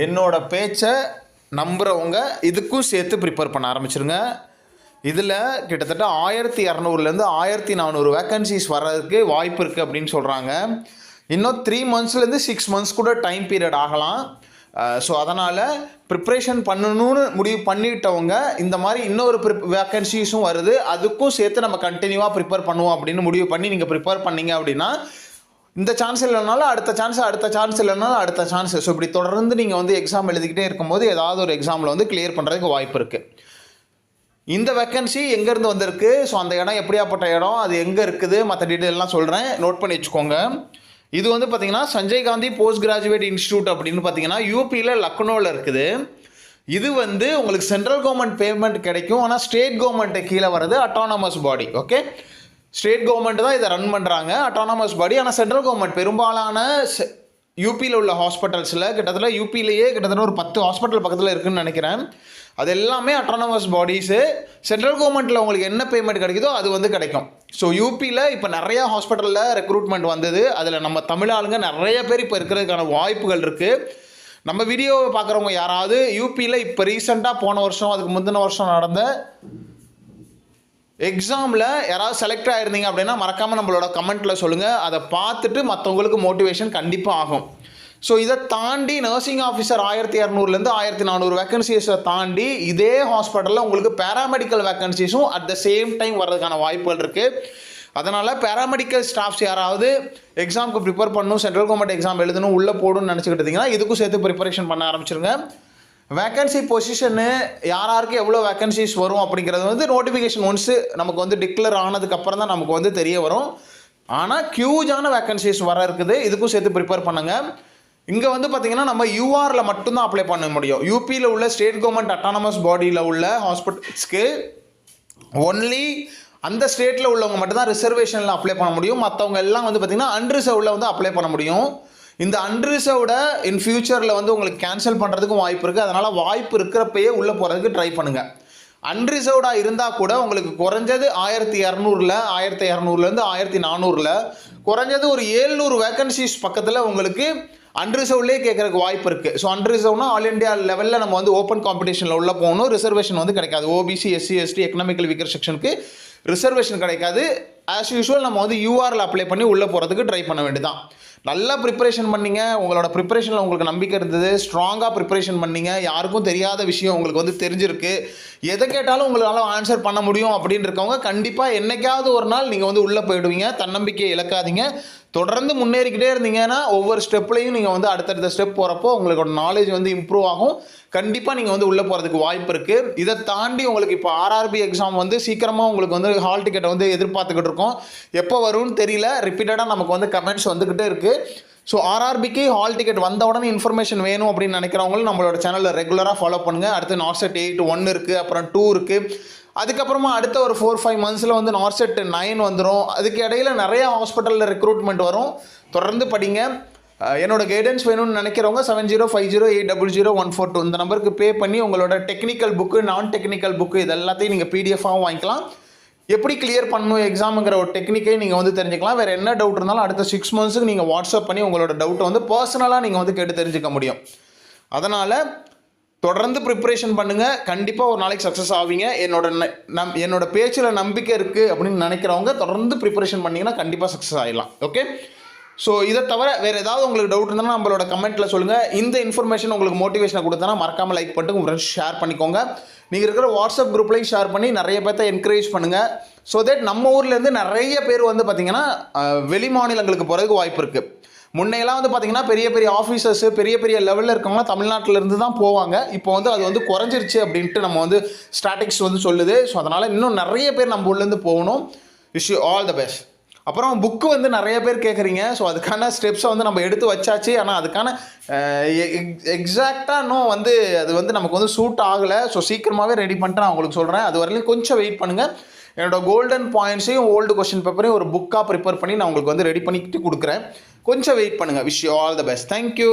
என்னோட பேச்சை நம்புகிறவங்க இதுக்கும் சேர்த்து ப்ரிப்பேர் பண்ண ஆரம்பிச்சிருங்க. இதில் கிட்டத்தட்ட 1200லேருந்து 1400 வேக்கன்சிஸ் வர்றதுக்கு வாய்ப்பு இருக்குது அப்படின்னு சொல்கிறாங்க. இன்னும் 3 monthsலேருந்து 6 months கூட டைம் பீரியட் ஆகலாம். ஸோ அதனால் ப்ரிப்ரேஷன் பண்ணணும்னு முடிவு பண்ணிட்டவங்க இந்த மாதிரி இன்னொரு வேக்கன்சிஸும் வருது, அதுக்கும் சேர்த்து நம்ம கண்டினியூவாக ப்ரிப்பேர் பண்ணுவோம் அப்படின்னு முடிவு பண்ணி நீங்கள் ப்ரிப்பேர் பண்ணீங்க அப்படின்னா இந்த சான்ஸ் இல்லைனாலும் அடுத்த சான்ஸ் இல்லைனாலும் அடுத்த சான்ஸ். ஸோ இப்படி தொடர்ந்து நீங்கள் வந்து எக்ஸாம் எழுதிக்கிட்டே இருக்கும்போது ஏதாவது ஒரு எக்ஸாமில் வந்து கிளியர் பண்ணுறதுக்கு வாய்ப்பு இருக்குது. இந்த வேக்கன்சி எங்கேருந்து வந்திருக்கு, ஸோ அந்த இடம் எப்படியாப்பட்ட இடம், அது எங்கே இருக்குது, மற்ற டீட்டெயிலெலாம் சொல்கிறேன், நோட் பண்ணி வச்சுக்கோங்க. இது வந்து பார்த்திங்கன்னா Sanjay Gandhi post graduate institute அப்படின்னு பார்த்தீங்கன்னா யூபியில் லக்னோவில் இருக்குது. இது வந்து உங்களுக்கு சென்ட்ரல் கவர்மெண்ட் பேமெண்ட் கிடைக்கும், ஆனால் ஸ்டேட் கவர்மெண்ட்டு கீழே வர்றது அட்டானமஸ் பாடி. ஓகே, ஸ்டேட் கவர்மெண்ட் தான் இதை ரன் பண்ணுறாங்க, அட்டானமஸ் பாடி. ஆனால் சென்ட்ரல் கவர்மெண்ட் பெரும்பாலான யூபியில் உள்ள ஹாஸ்பிட்டல்ஸில் கிட்டத்தட்ட யூபியிலேயே கிட்டத்தட்ட ஒரு 10 ஹாஸ்பிட்டல் பக்கத்தில் இருக்குதுன்னு நினைக்கிறேன். அது எல்லாமே அட்டானமஸ் பாடிஸு. சென்ட்ரல் கவர்மெண்ட்டில் உங்களுக்கு என்ன பேமெண்ட் கிடைக்குதோ அது வந்து கிடைக்கும். ஸோ யூபியில் இப்போ நிறையா ஹாஸ்பிட்டலில் ரெக்ரூட்மெண்ட் வந்தது, அதில் நம்ம தமிழ் ஆளுங்க நிறைய பேர் இப்போ இருக்கிறதுக்கான வாய்ப்புகள் இருக்குது. நம்ம வீடியோவை பார்க்குறவங்க யாராவது யூபியில் இப்போ ரீசெண்டாக போன வருஷம் அதுக்கு முந்தின வருஷம் நடந்த எக்ஸாமில் யாராவது செலக்ட் ஆகிருந்தீங்க அப்படின்னா மறக்காமல் நம்மளோட கமெண்ட்டில் சொல்லுங்கள். அதை பார்த்துட்டு மற்றவங்களுக்கு மோட்டிவேஷன் கண்டிப்பாக ஆகும். ஸோ இதை தாண்டி நர்சிங் ஆஃபீஸர் 1200லேருந்து 1400 வேக்கன்சிஸை தாண்டி இதே ஹாஸ்பிட்டலில் உங்களுக்கு பேராமெடிக்கல் வேக்கன்சிஸும் அட் த சேம் டைம் வர்றதுக்கான வாய்ப்புகள் இருக்குது. அதனால் பேராமெடிக்கல் ஸ்டாஃப்ஸ் யாராவது எக்ஸாமுக்கு ப்ரிப்பேர் பண்ணணும், சென்ட்ரல் கவர்மெண்ட் எக்ஸாம் எழுதணும், உள்ளே போடணும்னு நினச்சிக்கிட்டீங்கன்னா இதுக்கும் சேர்த்து ப்ரிப்பரேஷன் பண்ண ஆரம்பிச்சிருங்க. வேக்கன்சி பொசிஷனு யாருக்கு எவ்வளோ வேக்கன்சிஸ் வரும் அப்படிங்கிறது வந்து நோட்டிஃபிகேஷன் ஒன்ஸு நமக்கு வந்து டிக்ளேர் ஆனதுக்கப்புறம் தான் நமக்கு வந்து தெரிய வரும். ஆனால் ஹியூஜான வேக்கன்சிஸ் வர இருக்குது, இதுக்கும் சேர்த்து ப்ரிப்பேர் பண்ணுங்கள். இங்கே வந்து பார்த்திங்கன்னா நம்ம யூஆரில் மட்டும்தான் அப்ளை பண்ண முடியும். யூபியில் உள்ள ஸ்டேட் கவர்மெண்ட் அட்டானமஸ் பாடியில் உள்ள ஹாஸ்பிட்டல்ஸ்க்கு ஒன்லி அந்த ஸ்டேட்டில் உள்ளவங்க மட்டும்தான் ரிசர்வேஷனில் அப்ளை பண்ண முடியும். மற்றவங்க எல்லாம் வந்து பார்த்திங்கன்னா அன்ரிசர்வ்டில் வந்து அப்ளை பண்ண முடியும். இந்த அன்ரிசர்வ்டை இன் ஃபியூச்சரில் வந்து உங்களுக்கு கேன்சல் பண்ணுறதுக்கும் வாய்ப்பு இருக்குது. அதனால் வாய்ப்பு இருக்கிறப்பயே உள்ளே போகிறதுக்கு ட்ரை பண்ணுங்கள். அன்ரிசர்வ்டாக இருந்தால் கூட உங்களுக்கு குறைஞ்சது 1200லேருந்து 1400 குறைஞ்சது ஒரு 700 வேக்கன்சிஸ் பக்கத்தில் உங்களுக்கு அன்ரிசர்வ்லேயே கேட்குறதுக்கு வாய்ப்பு இருக்குது. ஸோ அன்ரிசர்வ்னா ஆல் இண்டியா லெவலில் நம்ம வந்து ஓப்பன் காம்படிஷனில் உள்ள போகணும், ரிசர்வேஷன் வந்து கிடைக்காது. OBC, SC, ST, economical weaker செக்ஷனுக்கு ரிசர்வேஷன் கிடைக்காது. ஆஸ் யூஷுவல் நம்ம வந்து யூஆரில் அப்ளை பண்ணி உள்ளே போகிறதுக்கு ட்ரை பண்ண வேண்டியதான். நல்லா ப்ரிப்பரேஷன் பண்ணிங்க, உங்களோட ப்ரிப்பரேஷனில் உங்களுக்கு நம்பிக்கை இருந்தது, ஸ்ட்ராங்காக ப்ரிப்பரேஷன் பண்ணிங்க, யாருக்கும் தெரியாத விஷயம் உங்களுக்கு வந்து தெரிஞ்சிருக்கு, எதை கேட்டாலும் உங்களால் ஆன்சர் பண்ண முடியும் அப்படின்னு இருக்கவங்க கண்டிப்பாக என்றைக்காவது ஒரு நாள் நீங்கள் வந்து உள்ளே போயிடுவீங்க. தன்னம்பிக்கையை இழக்காதீங்க, தொடர்ந்து முன்னேறிக்கிட்டே இருந்தீங்கன்னா ஒவ்வொரு ஸ்டெப்லையும் நீங்கள் வந்து அடுத்தடுத்த ஸ்டெப் போகிறப்போ உங்களோட நாலேஜ் வந்து இம்ப்ரூவ் ஆகும். கண்டிப்பாக நீங்கள் வந்து உள்ளே போகிறதுக்கு வாய்ப்பு இருக்குது. இதை தாண்டி உங்களுக்கு இப்போ ஆர்ஆர்பி எக்ஸாம் வந்து சீக்கிரமாக உங்களுக்கு வந்து ஹால் டிக்கெட்டை வந்து எதிர்பார்த்துக்கிட்டு இருக்கோம். எப்போ வரும்னு தெரியல, ரிப்பீட்டடாக நமக்கு வந்து கமெண்ட்ஸ் வந்துக்கிட்டே இருக்குது. ஸோ ஆர்ஆர்பிக்கு ஹால் டிக்கெட் வந்த உடனே இன்ஃபர்மேஷன் வேணும் அப்படின்னு நினைக்கிறவங்களும் நம்மளோட சேனலில் ரெகுலராக ஃபாலோ பண்ணுங்கள். அடுத்து நார்செட் 8 1 இருக்குது, அப்புறம் 2 இருக்குது. அதுக்கப்புறமா அடுத்த ஒரு 4-5 monthஸில் வந்து நார்செட் 9 வந்துடும். அதுக்கு இடையில் நிறையா ஹாஸ்பிட்டலில் ரெக்ரூட்மெண்ட் வரும். தொடர்ந்து படிங்க. என்னோட கைடன்ஸ் வேணும்னு நினைக்கிறவங்க 7050800142 இந்த நம்பருக்கு பே பண்ணி உங்களோட டெக்னிக்கல் புக்கு, நான் டெக்னிக்கல் புக்கு இது எல்லாத்தையும் நீங்கள் பிடிஎஃபாகவும் வாங்கிக்கலாம். எப்படி கிளியர் பண்ணணும் எக்ஸாமுங்கிற ஒரு டெக்னிக்கை நீங்கள் வந்து தெரிஞ்சுக்கலாம். வேறு என்ன டவுட் இருந்தாலும் அடுத்த 6 monthsக்கு நீங்கள் வாட்ஸ்அப் பண்ணி உங்களோட டவுட்டை வந்து பர்சனலாக நீங்கள் வந்து கேட்டு தெரிஞ்சுக்க முடியும். அதனால் தொடர்ந்து ப்ரிப்பரேஷன் பண்ணுங்கள், கண்டிப்பாக ஒரு நாளைக்கு சக்ஸஸ் ஆவீங்க. என்னோட பேச்சில் நம்பிக்கை இருக்குது அப்படின்னு நினைக்கிறவங்க தொடர்ந்து ப்ரிப்பரேஷன் பண்ணிங்கன்னா கண்டிப்பாக சக்ஸஸ் ஆகிடலாம். ஓகே, ஸோ இதை தவிர வேறு ஏதாவது உங்களுக்கு டவுட் இருந்தாலும் நம்மளோட கமெண்ட்டில் சொல்லுங்கள். இந்த இன்ஃபர்மேஷன் உங்களுக்கு மோட்டிவேஷனை கொடுத்தனா மறக்காமல் லைக் பண்ணிட்டு உங்கள் ஃப்ரெண்ட்ஸ் ஷேர் பண்ணிக்கோங்க. நீங்கள் இருக்கிற வாட்ஸ்அப் குரூப்லையும் ஷேர் பண்ணி நிறைய பேர்த்த என்கரேஜ் பண்ணுங்கள். ஸோ தட் நம்ம ஊர்லேருந்து நிறைய பேர் வந்து பார்த்திங்கன்னா வெளி மாநிலங்களுக்கு போகிறதுக்கு வாய்ப்பு இருக்குது. முன்னையெல்லாம் வந்து பார்த்திங்கன்னா பெரிய பெரிய ஆஃபீஸர்ஸு பெரிய பெரிய லெவலில் இருக்கவங்களாம் தமிழ்நாட்டிலேருந்து தான் போவாங்க. இப்போ வந்து அது வந்து குறைஞ்சிருச்சு அப்படின்ட்டு நம்ம வந்து ஸ்டாட்டிக்ஸ் வந்து சொல்லுது. ஸோ அதனால் இன்னும் நிறைய பேர் நம்ம ஊர்லேருந்து போகணும். Wish you all the best. அப்புறம் புக்கு வந்து நிறைய பேர் கேட்குறீங்க. ஸோ அதுக்கான ஸ்டெப்ஸை வந்து நம்ம எடுத்து வச்சாச்சு. ஆனால் அதுக்கான எக்ஸாக்டாக இன்னும் வந்து அது வந்து நமக்கு வந்து சூட் ஆகலை. ஸோ சீக்கிரமாகவே ரெடி பண்ணிட்டு நான் உங்களுக்கு சொல்கிறேன். அது வரையிலும் கொஞ்சம் வெயிட் பண்ணுங்கள். என்னோட கோல்டன் பாயிண்ட்ஸையும் ஓல்டு கொஸ்டின் பேப்பரையும் ஒரு புக்காக ப்ரிப்பேர் பண்ணி நான் உங்களுக்கு வந்து ரெடி பண்ணிக்கிட்டு கொடுக்குறேன். கொஞ்சம் வெயிட் பண்ணுங்கள். Wish you all the best. Thank you.